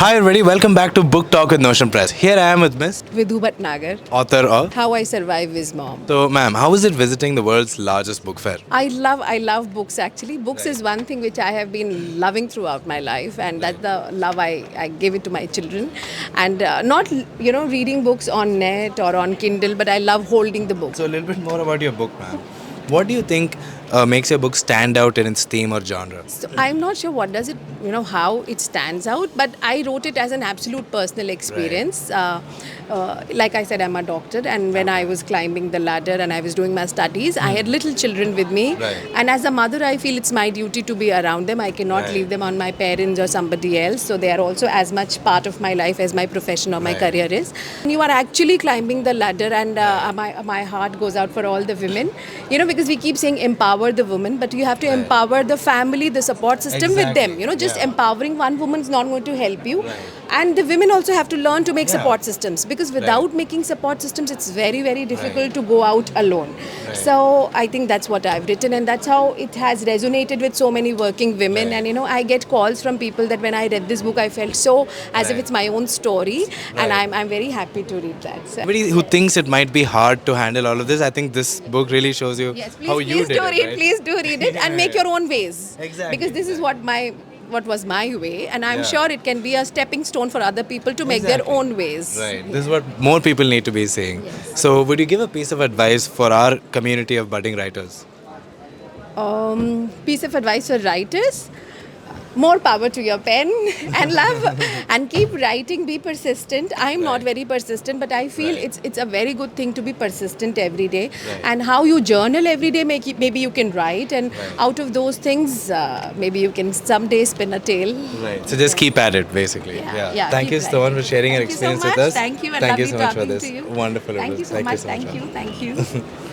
Hi everybody, welcome back to Book Talk with Notion Press. Here I am with Miss, Vidhu Bhatnagar. author of. How I Survive His Mom. So, ma'am, how is it visiting the world's largest book fair? I love books actually. Books Right. is one thing which I have been loving throughout my life, and that's the love I give it to my children. And not reading books on net or on Kindle, but I love holding the book. So, a little bit more about your book, ma'am. What do you think makes your book stand out in its theme or genre? So I'm not sure what does it, how it stands out, but I wrote it as an absolute personal experience. Like I said, I'm a doctor, and when I was climbing the ladder and I was doing my studies, I had little children with me. Right. And as a mother, I feel it's my duty to be around them. I cannot Right. leave them on my parents or somebody else. So they are also as much part of my life as my profession or my Right. career is. You are actually climbing the ladder, and my heart goes out for all the women. Because we keep saying empower the woman, but you have to empower the family, the support system with them. Exactly. Just Yeah. empowering one woman is not going to help you. Right. And the women also have to learn to make Yeah. support systems, because without Right. making support systems, it's very, very difficult to go out alone. Right. So I think that's what I've written, and that's how it has resonated with so many working women. Right. And I get calls from people that when I read this book, I felt so as if Right. it's my own story, and Right. I'm very happy to read that. So, Everybody who thinks it might be hard to handle all of this, I think this book really shows you yes, how please, you please did do it. read. Right? Please do read it and make your own ways. Exactly, Because this is what was my way, and I'm Yeah. sure it can be a stepping stone for other people to make their Exactly. own ways. Right. This is what more people need to be saying. So, would you give a piece of advice for our community of budding writers? Piece of advice for writers: more power to your pen and love, and keep writing. Be persistent. I'm not Right. very persistent, but I feel Right. it's a very good thing to be persistent every day. Right. And how you journal every day, maybe you can write, and Right. out of those things, maybe you can someday spin a tale. Right. So just keep at it, basically. Yeah, Thank keep you so much for sharing your Thank you so experience much. with us. Thank you, and Thank you lovely so much for talking this. to you. Wonderful. Thank you so much. Thank ma'am. you. Thank you.